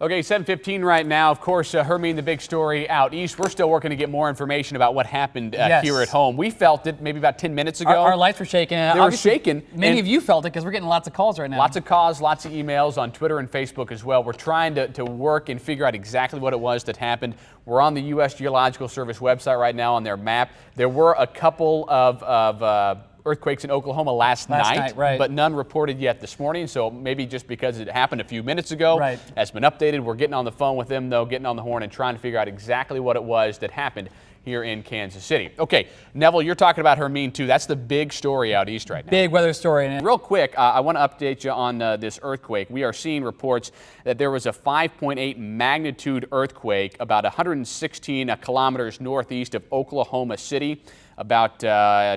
Okay, 7:15 right now. Of course, Hermine, the big story out east. We're still working to get more information about what happened here at home. We felt it maybe about 10 minutes ago. Our lights were shaking. They were shaking. Many of you felt it because we're getting lots of calls right now. Lots of calls, lots of emails on Twitter and Facebook as well. We're trying to work and figure out exactly what it was that happened. We're on the U.S. Geological Service website right now on their map. There were a couple of earthquakes in Oklahoma last night, right. But none reported yet this morning, so maybe just because it happened a few minutes ago, has been updated. We're getting on the phone with them, though, getting on the horn and trying to figure out exactly what it was that happened here in Kansas City. Okay, Neville, you're talking about Hermine, too. That's the big story out east right now. Big weather story. Real quick, I want to update you on this earthquake. We are seeing reports that there was a 5.8 magnitude earthquake about 116 kilometers northeast of Oklahoma City about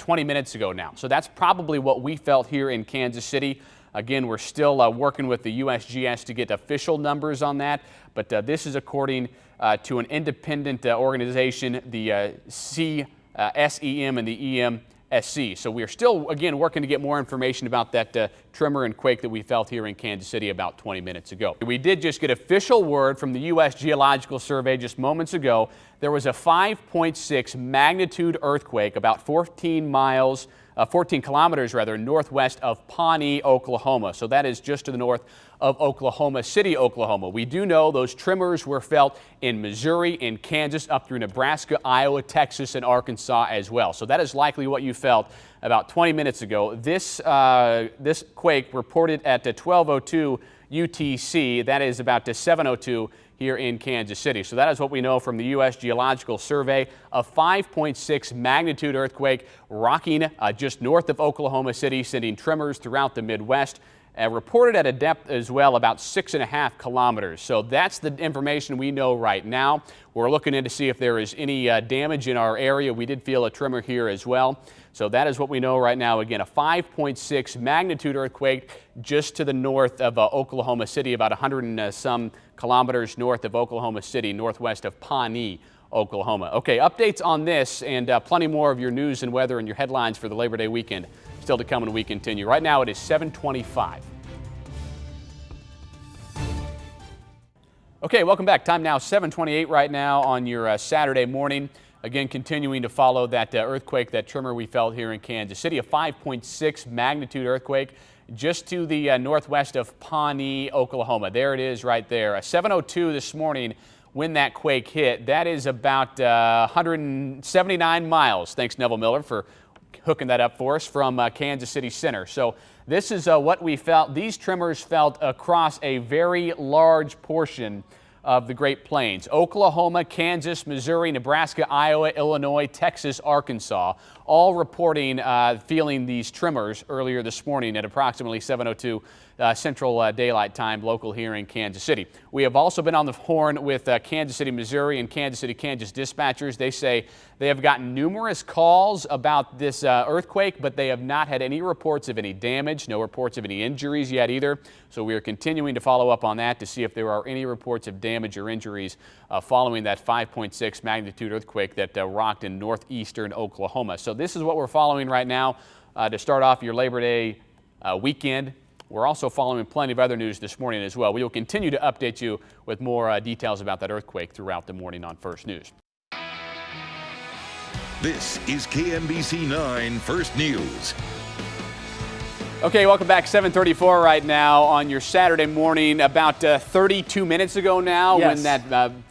20 minutes ago now. So that's probably what we felt here in Kansas City. Again, we're still working with the USGS to get official numbers on that, but this is according to an independent organization, the SEM and the EMSC. So we are still, again, working to get more information about that tremor and quake that we felt here in Kansas City about 20 minutes ago. We did just get official word from the U.S. Geological Survey just moments ago. There was a 5.6 magnitude earthquake about 14 kilometers northwest of Pawnee, Oklahoma. So that is just to the north of Oklahoma City, Oklahoma. We do know those tremors were felt in Missouri, in Kansas, up through Nebraska, Iowa, Texas, and Arkansas as well. So that is likely what you felt about 20 minutes ago. This quake reported at 12:02 UTC. That is about 7:02 here in Kansas City. So that is what we know from the U.S. Geological Survey. A 5.6 magnitude earthquake rocking just north of Oklahoma City, sending tremors throughout the Midwest. Reported at a depth as well, about 6.5 kilometers. So that's the information we know right now. We're looking in to see if there is any damage in our area. We did feel a tremor here as well. So that is what we know right now. Again, a 5.6 magnitude earthquake just to the north of Oklahoma City, about 100 and some kilometers north of Oklahoma City, northwest of Pawnee, Oklahoma. Okay, updates on this and plenty more of your news and weather and your headlines for the Labor Day weekend still to come when we continue. Right now it is 7:25. Okay, welcome back. Time now 7:28 right now on your Saturday morning. Again, continuing to follow that earthquake, that tremor we felt here in Kansas City, a 5.6 magnitude earthquake just to the northwest of Pawnee, Oklahoma. There it is right there. 7:02 this morning when that quake hit. That is about 179 miles. Thanks, Neville Miller, for hooking that up for us from Kansas City Center. So this is what we felt. These tremors felt across a very large portion of the Great Plains. Oklahoma, Kansas, Missouri, Nebraska, Iowa, Illinois, Texas, Arkansas, all reporting feeling these tremors earlier this morning at approximately 7:02 Central Daylight Time, local here in Kansas City. We have also been on the horn with Kansas City, Missouri and Kansas City, Kansas dispatchers. They say they have gotten numerous calls about this earthquake, but they have not had any reports of any damage, no reports of any injuries yet either. So we are continuing to follow up on that to see if there are any reports of damage or injuries following that 5.6 magnitude earthquake that rocked in northeastern Oklahoma. So this is what we're following right now to start off your Labor Day weekend. We're also following plenty of other news this morning as well. We will continue to update you with more details about that earthquake throughout the morning on First News. This is KMBC 9 First News. Okay, welcome back. 7:34 right now on your Saturday morning. About 32 minutes ago now, when that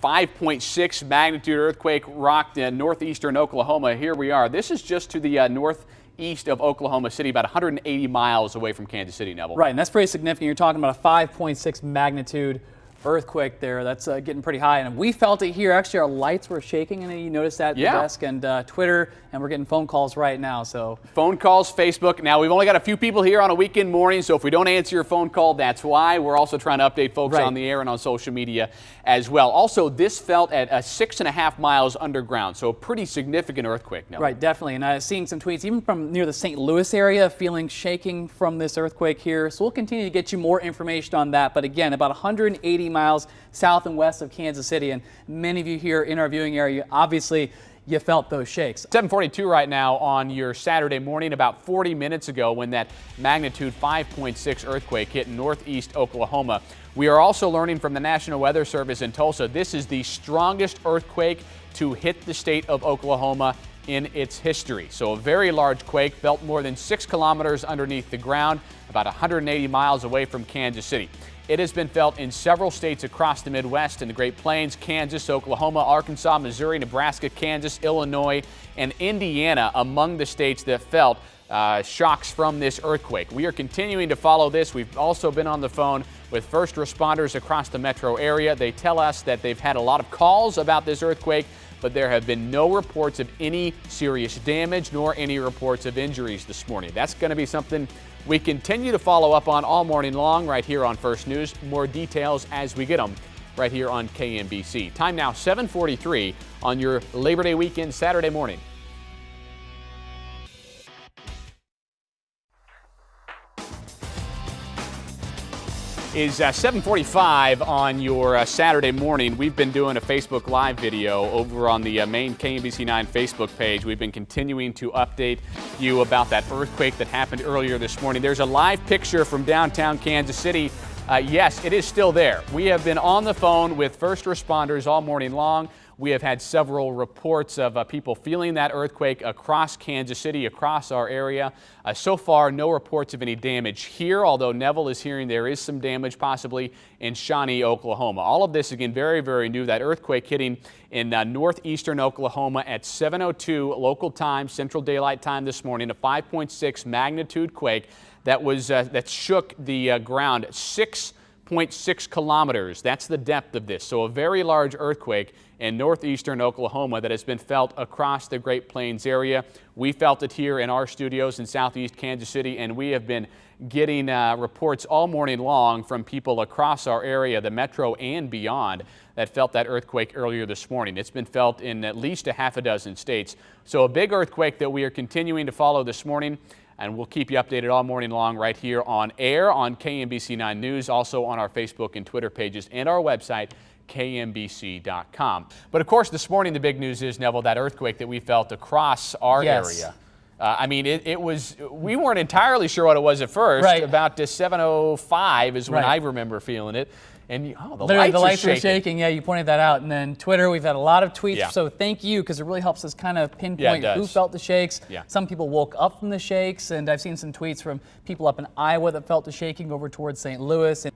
5.6 magnitude earthquake rocked in northeastern Oklahoma. Here we are. This is just to the northeast of Oklahoma City, about 180 miles away from Kansas City, Neville. Right, and that's pretty significant. You're talking about a 5.6 magnitude earthquake there. That's getting pretty high, and we felt it here. Actually, our lights were shaking, and you noticed that at the desk, and Twitter, and we're getting phone calls right now. So phone calls, Facebook. Now, we've only got a few people here on a weekend morning, so if we don't answer your phone call, that's why. We're also trying to update folks on the air and on social media as well. Also, this felt at 6.5 miles underground, so a pretty significant earthquake now. Right, definitely, and I've seen some tweets even from near the St. Louis area feeling shaking from this earthquake here. So we'll continue to get you more information on that, but again, about 180 miles south and west of Kansas City, and many of you here in our viewing area, obviously you felt those shakes. 7:42 right now on your Saturday morning, about 40 minutes ago when that magnitude 5.6 earthquake hit northeast Oklahoma. We are also learning from the National Weather Service in Tulsa, this is the strongest earthquake to hit the state of Oklahoma in its history. So a very large quake felt more than 6 kilometers underneath the ground, about 180 miles away from Kansas City. It has been felt in several states across the Midwest and the Great Plains: Kansas, Oklahoma, Arkansas, Missouri, Nebraska, Kansas, Illinois, and Indiana among the states that felt shocks from this earthquake. We are continuing to follow this. We've also been on the phone with first responders across the metro area. They tell us that they've had a lot of calls about this earthquake, but there have been no reports of any serious damage nor any reports of injuries this morning. That's going to be something we continue to follow up on all morning long right here on First News. More details as we get them right here on KMBC. Time now 7:43 on your Labor Day weekend Saturday morning. Is 7:45 on your Saturday morning. We've been doing a Facebook Live video over on the main KMBC 9 Facebook page. We've been continuing to update you about that earthquake that happened earlier this morning. There's a live picture from downtown Kansas City. Yes, it is still there. We have been on the phone with first responders all morning long. We have had several reports of people feeling that earthquake across Kansas City, across our area. So far, no reports of any damage here, although Neville is hearing there is some damage possibly in Shawnee, Oklahoma. All of this, again, very, very new. That earthquake hitting in northeastern Oklahoma at 7:02 local time, Central Daylight Time this morning, a 5.6 magnitude quake that shook the ground 6.6 kilometers. That's the depth of this. So a very large earthquake in northeastern Oklahoma that has been felt across the Great Plains area. We felt it here in our studios in southeast Kansas City, and we have been getting reports all morning long from people across our area, the metro and beyond, that felt that earthquake earlier this morning. It's been felt in at least a half a dozen states. So a big earthquake that we are continuing to follow this morning, and we'll keep you updated all morning long right here on air on KMBC 9 News, also on our Facebook and Twitter pages and our website, KMBC.com. But of course, this morning the big news is, Neville, that earthquake that we felt across our area. I mean, it was, we weren't entirely sure what it was at first. Right. About 7:05 is when I remember feeling it. And the lights are were shaking. Yeah, you pointed that out. And then Twitter, we've had a lot of tweets. Yeah. So thank you, because it really helps us kind of pinpoint who felt the shakes. Yeah. Some people woke up from the shakes, and I've seen some tweets from people up in Iowa that felt the shaking over towards St. Louis.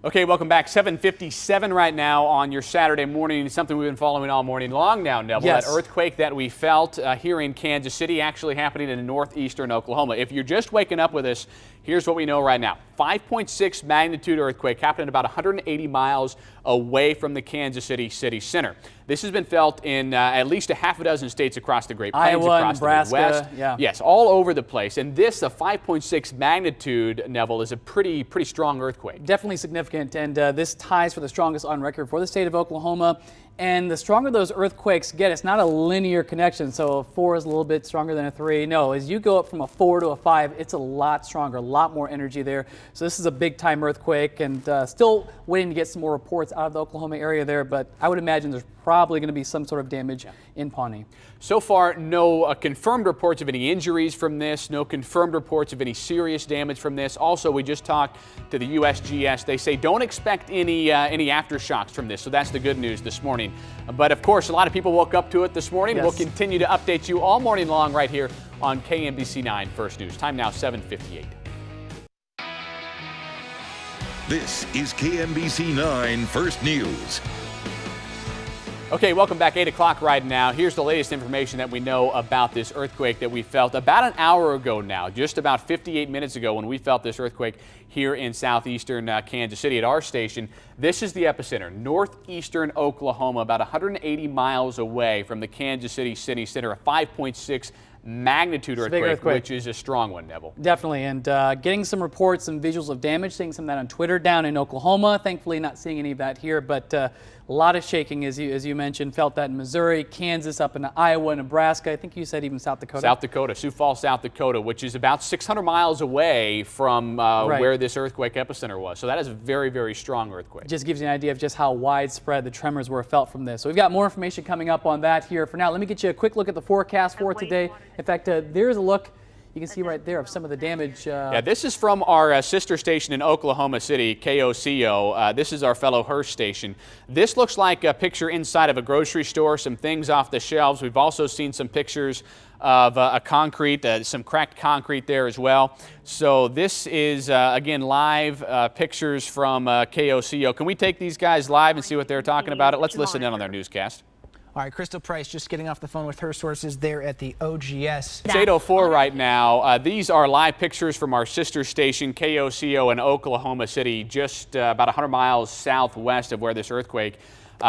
Okay, welcome back. 7:57 right now on your Saturday morning. Something we've been following all morning long now, Neville. Yes. That earthquake that we felt here in Kansas City, actually happening in northeastern Oklahoma. If you're just waking up with us, here's what we know right now. 5.6 magnitude earthquake happening about 180 miles away from the Kansas City city center. This has been felt in at least a half a dozen states across the Great Plains, Iowa, across Nebraska, the Midwest. yeah. Yes, all over the place. And this, a 5.6 magnitude, Neville, is a pretty strong earthquake. Definitely significant, and this ties for the strongest on record for the state of Oklahoma. And the stronger those earthquakes get, it's not a linear connection. So a 4 is a little bit stronger than a 3. No, as you go up from a 4 to a 5, it's a lot stronger, a lot more energy there. So this is a big time earthquake, and still waiting to get some more reports out of the Oklahoma area there. But I would imagine there's probably going to be some sort of damage in Pawnee. So far, no confirmed reports of any injuries from this, no confirmed reports of any serious damage from this. Also, we just talked to the USGS. They say don't expect any aftershocks from this, so that's the good news this morning. But of course, a lot of people woke up to it this morning. Yes. We'll continue to update you all morning long right here on KMBC 9 First News. Time now 7:58. This is KMBC 9 First News. Okay, welcome back. 8 o'clock right now. Here's the latest information that we know about this earthquake that we felt about an hour ago now, just about 58 minutes ago when we felt this earthquake here in southeastern Kansas City at our station. This is the epicenter, northeastern Oklahoma, about 180 miles away from the Kansas City city center, a 5.6 magnitude earthquake, which is a strong one, Neville. Definitely, and getting some reports and visuals of damage, seeing some of that on Twitter down in Oklahoma. Thankfully not seeing any of that here, but a lot of shaking, as you mentioned. Felt that in Missouri, Kansas, up in Iowa, Nebraska. I think you said even South Dakota. South Dakota, Sioux Falls, South Dakota, which is about 600 miles away from where this earthquake epicenter was. So that is a very, very strong earthquake. Just gives you an idea of just how widespread the tremors were felt from this. So we've got more information coming up on that here. For now, let me get you a quick look at the forecast for today. In fact, there's a look. you can see right there of some of the damage. Yeah, this is from our sister station in Oklahoma City, KOCO. This is our fellow Hearst station. This looks like a picture inside of a grocery store, some things off the shelves. We've also seen some pictures of a concrete, some cracked concrete there as well. So this is, again, live pictures from KOCO. Can we take these guys live and see what they're talking about? Let's listen in on their newscast. All right, Crystal Price just getting off the phone with her sources there at the OGS. It's 8:04 right now. These are live pictures from our sister station, KOCO in Oklahoma City, just about 100 miles southwest of where this earthquake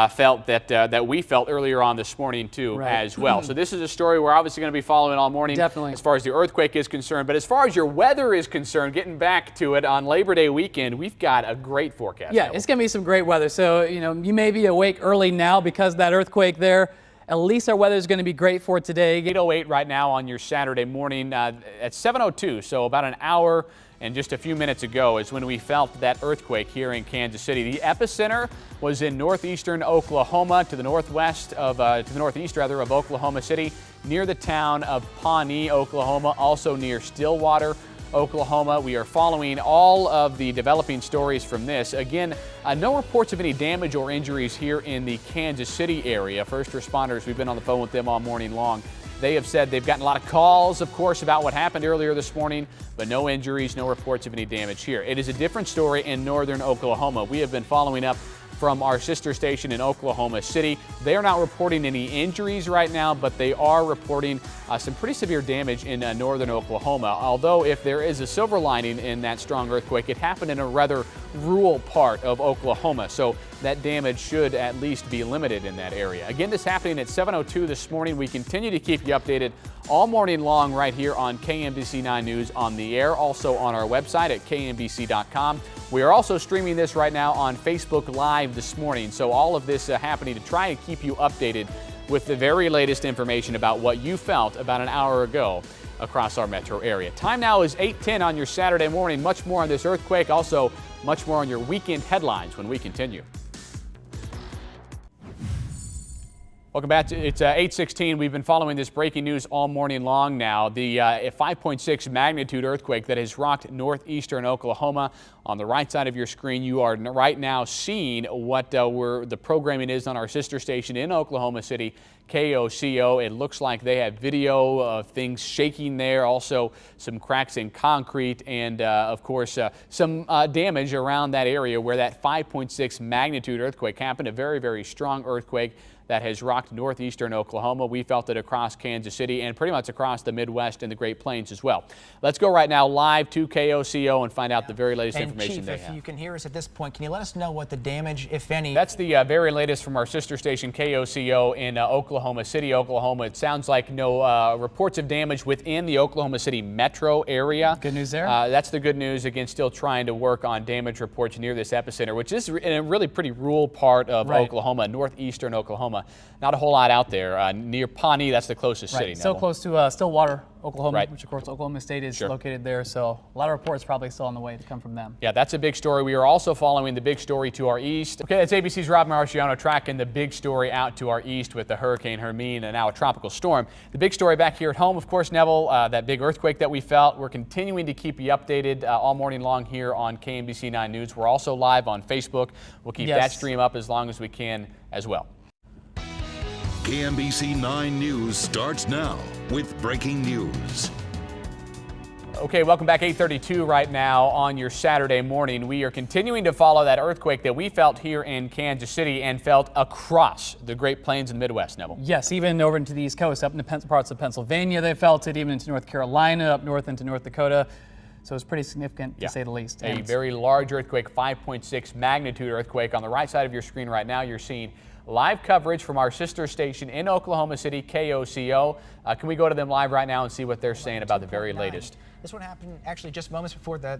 felt that we felt earlier on this morning too, as well. So this is a story we're obviously going to be following all morning. Definitely. As far as the earthquake is concerned, but as far as your weather is concerned, getting back to it on Labor Day weekend, we've got a great forecast. Yeah, it's going to be some great weather. So, you may be awake early now because of that earthquake there. At least our weather is going to be great for today. 8:08 right now on your Saturday morning at 7:02, so about an hour and just a few minutes ago is when we felt that earthquake here in Kansas City. The epicenter was in northeastern Oklahoma, to the northwest of, to the northeast rather, of Oklahoma City, near the town of Pawnee, Oklahoma, also near Stillwater, Oklahoma. We are following all of the developing stories from this. Again, no reports of any damage or injuries here in the Kansas City area. First responders, we've been on the phone with them all morning long. They have said they've gotten a lot of calls, of course, about what happened earlier this morning, but no injuries, no reports of any damage here. It is a different story in northern Oklahoma. We have been following up from our sister station in Oklahoma City. They are not reporting any injuries right now, but they are reporting some pretty severe damage in northern Oklahoma. Although if there is a silver lining in that strong earthquake, it happened in a rather rural part of Oklahoma, so that damage should at least be limited in that area. Again, this happening at 7:02 this morning. We continue to keep you updated all morning long right here on KMBC 9 News on the air, also on our website at kmbc.com. We are also streaming this right now on Facebook Live this morning, so all of this happening to try and keep you updated with the very latest information about what you felt about an hour ago across our metro area. Time now is 8:10 on your Saturday morning. Much more on this earthquake, also much more on your weekend headlines when we continue. Welcome back. It's 8:16. We've been following this breaking news all morning long now. The 5.6 magnitude earthquake that has rocked northeastern Oklahoma. On the right side of your screen, you are right now seeing what the programming is on our sister station in Oklahoma City, KOCO. It looks like they have video of things shaking there, also some cracks in concrete, and of course some damage around that area where that 5.6 magnitude earthquake happened. A very, very strong earthquake that has rocked northeastern Oklahoma. We felt it across Kansas City and pretty much across the Midwest and the Great Plains as well. Let's go right now live to KOCO and find out the very latest information Chief, they have. if you can hear us at this point, can you let us know what the damage, if any? That's the very latest from our sister station KOCO in Oklahoma City, Oklahoma. It sounds like no reports of damage within the Oklahoma City metro area. Good news there. That's the good news. Again, still trying to work on damage reports near this epicenter, which is in a really pretty rural part of Oklahoma, northeastern Oklahoma. Not a whole lot out there. Near Pawnee, that's the closest city. So close to Stillwater, Oklahoma, Right. which of course Oklahoma State is located there. So a lot of reports probably still on the way to come from them. Yeah, that's a big story. We are also following the big story to our east. Okay, that's ABC's Rob Marciano tracking the big story out to our east with the Hurricane Hermine and now a tropical storm. The big story back here at home, of course, Neville, that big earthquake that we felt. We're continuing to keep you updated all morning long here on KMBC 9 News. We're also live on Facebook. We'll keep that stream up as long as we can as well. KMBC 9 News starts now with breaking news. Okay, welcome back. 8:32 right now on your Saturday morning. We are continuing to follow that earthquake that we felt here in Kansas City and felt across the Great Plains and Midwest, Neville. Yes, even over into the East Coast, up into parts of Pennsylvania, they felt it, even into North Carolina, up north into North Dakota. So it's pretty significant, to say the least. A very large earthquake, 5.6 magnitude earthquake. On the right side of your screen right now, you're seeing live coverage from our sister station in Oklahoma City, KOCO. Can we go to them live right now and see what they're saying about the very latest? This one happened actually just moments before that.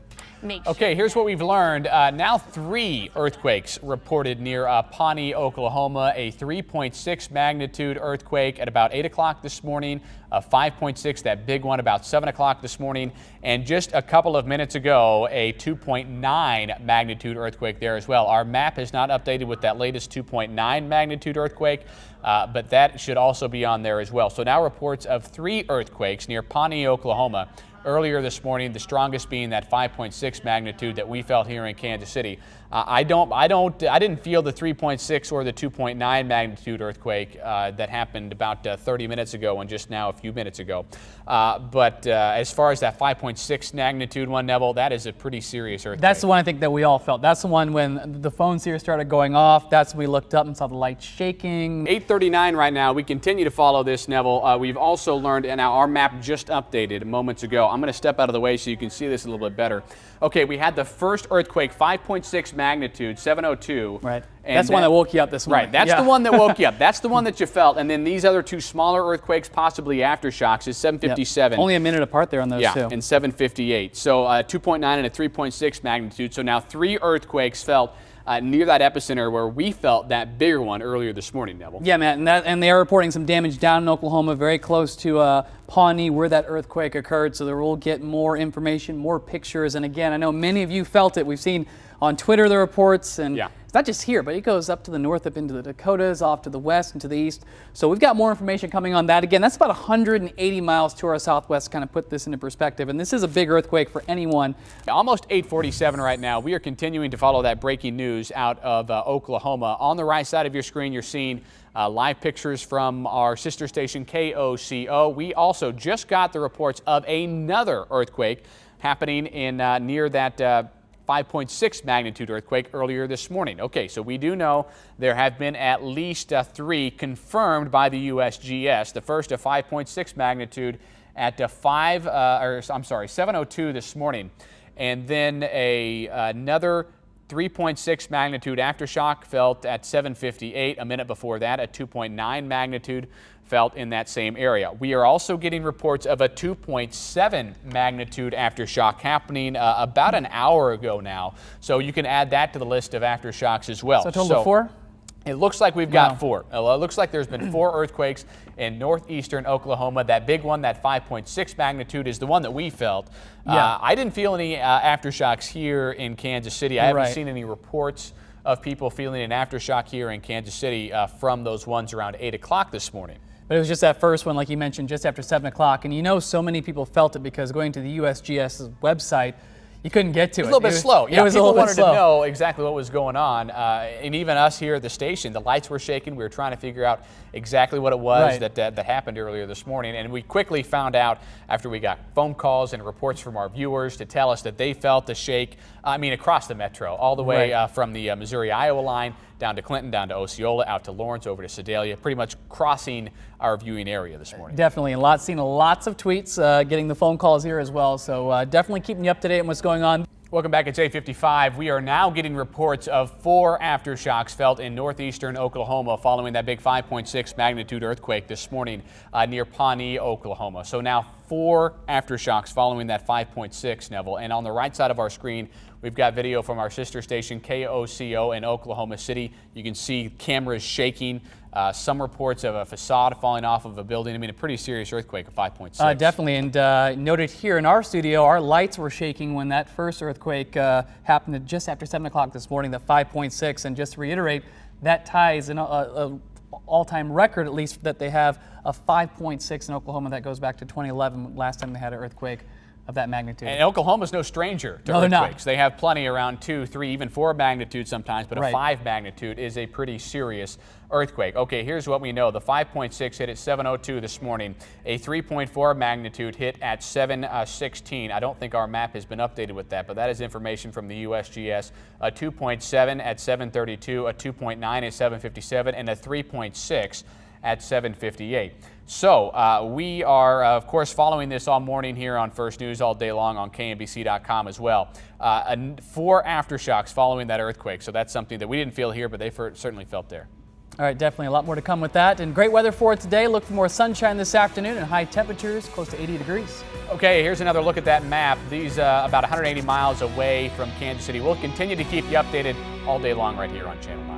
Okay, here's what we've learned. Now 3 earthquakes reported near Pawnee, Oklahoma. A 3.6 magnitude earthquake at about 8 o'clock this morning. A 5.6, that big one, about 7 o'clock this morning. And just a couple of minutes ago, a 2.9 magnitude earthquake there as well. Our map is not updated with that latest 2.9 magnitude earthquake, but that should also be on there as well. So now reports of 3 earthquakes near Pawnee, Oklahoma, earlier this morning, the strongest being that 5.6 magnitude that we felt here in Kansas City. I didn't feel the 3.6 or the 2.9 magnitude earthquake that happened about 30 minutes ago and just now a few minutes ago. But as far as that 5.6 magnitude one, Neville, that is a pretty serious earthquake. That's the one I think that we all felt. That's the one when the phones here started going off. That's when we looked up and saw the lights shaking. 8:39 right now. We continue to follow this, Neville. We've also learned, and now our map just updated moments ago. I'm going to step out of the way so you can see this a little bit better. Okay, we had the first earthquake, 5.6 magnitude, 7:02. Right. And that's the one that woke you up this morning. Right, that's the one that woke you up. That's the one that you felt. And then these other two smaller earthquakes, possibly aftershocks, is 7:57. Yep. Only a minute apart there on those two. And 7:58. So 2.9 and a 3.6 magnitude. So now 3 earthquakes felt near that epicenter where we felt that bigger one earlier this morning, Neville. Yeah, Matt, and they are reporting some damage down in Oklahoma, very close to Pawnee, where that earthquake occurred. So we'll get more information, more pictures. And again, I know many of you felt it. We've seen on Twitter the reports, and it's not just here, but it goes up to the north, up into the Dakotas, off to the west and to the east. So we've got more information coming on that. Again, that's about 180 miles to our southwest, kind of put this into perspective. And this is a big earthquake for anyone. Almost 8:47 right now. We are continuing to follow that breaking news out of Oklahoma. On the right side of your screen, you're seeing live pictures from our sister station, KOCO. We also just got the reports of another earthquake happening in near that 5.6 magnitude earthquake earlier this morning. Okay, so we do know there have been at least 3 confirmed by the USGS. The first a 5.6 magnitude at 7:02 this morning, and then another 3.6 magnitude aftershock felt at 7:58. A minute before that, a 2.9 magnitude felt in that same area. We are also getting reports of a 2.7 magnitude aftershock happening about an hour ago now. So you can add that to the list of aftershocks as well. So a total of 4? It looks like we've got 4. It looks like there's been 4 earthquakes in northeastern Oklahoma. That big one, that 5.6 magnitude, is the one that we felt. I didn't feel any aftershocks here in Kansas City. I haven't seen any reports of people feeling an aftershock here in Kansas City from those ones around 8 o'clock this morning. But it was just that first one, like you mentioned, just after 7 o'clock. And you know, so many people felt it because going to the USGS's website, you couldn't get to it. It was a little bit slow. Yeah, it was a little bit slow. People wanted to know exactly what was going on. And even us here at the station, the lights were shaking. We were trying to figure out exactly what it was that happened earlier this morning. And we quickly found out after we got phone calls and reports from our viewers to tell us that they felt the shake, across the metro, all the way from the Missouri-Iowa line down to Clinton, down to Osceola, out to Lawrence, over to Sedalia, pretty much crossing our viewing area this morning. Definitely, and seen lots of tweets, getting the phone calls here as well. So definitely keeping you up to date on what's going on. Welcome back. It's 8:55. We are now getting reports of 4 aftershocks felt in northeastern Oklahoma following that big 5.6 magnitude earthquake this morning near Pawnee, Oklahoma. So now 4 aftershocks following that 5.6, Neville. And on the right side of our screen, we've got video from our sister station, KOCO, in Oklahoma City. You can see cameras shaking. Some reports of a facade falling off of a building. A pretty serious earthquake of 5.6. Definitely, and noted here in our studio, our lights were shaking when that first earthquake happened just after 7 o'clock this morning, the 5.6. And just to reiterate, that ties an all-time record, at least, that they have a 5.6 in Oklahoma. That goes back to 2011, last time they had an earthquake of that magnitude. And Oklahoma's no stranger to earthquakes. They have plenty around 2, 3, even 4 magnitude sometimes, but a 5 magnitude is a pretty serious earthquake. Okay, here's what we know. The 5.6 hit at 7:02 this morning. A 3.4 magnitude hit at 7:16. I don't think our map has been updated with that, but that is information from the USGS. A 2.7 at 7:32, a 2.9 at 7:57, and a 3.6 at 7:58. So we are, of course, following this all morning here on First News, all day long on KMBC.com as well. 4 aftershocks following that earthquake. So that's something that we didn't feel here, but they certainly felt there. All right, definitely a lot more to come with that. And great weather for it today. Look for more sunshine this afternoon and high temperatures close to 80 degrees. Okay, here's another look at that map. These about 180 miles away from Kansas City. We'll continue to keep you updated all day long right here on Channel 9.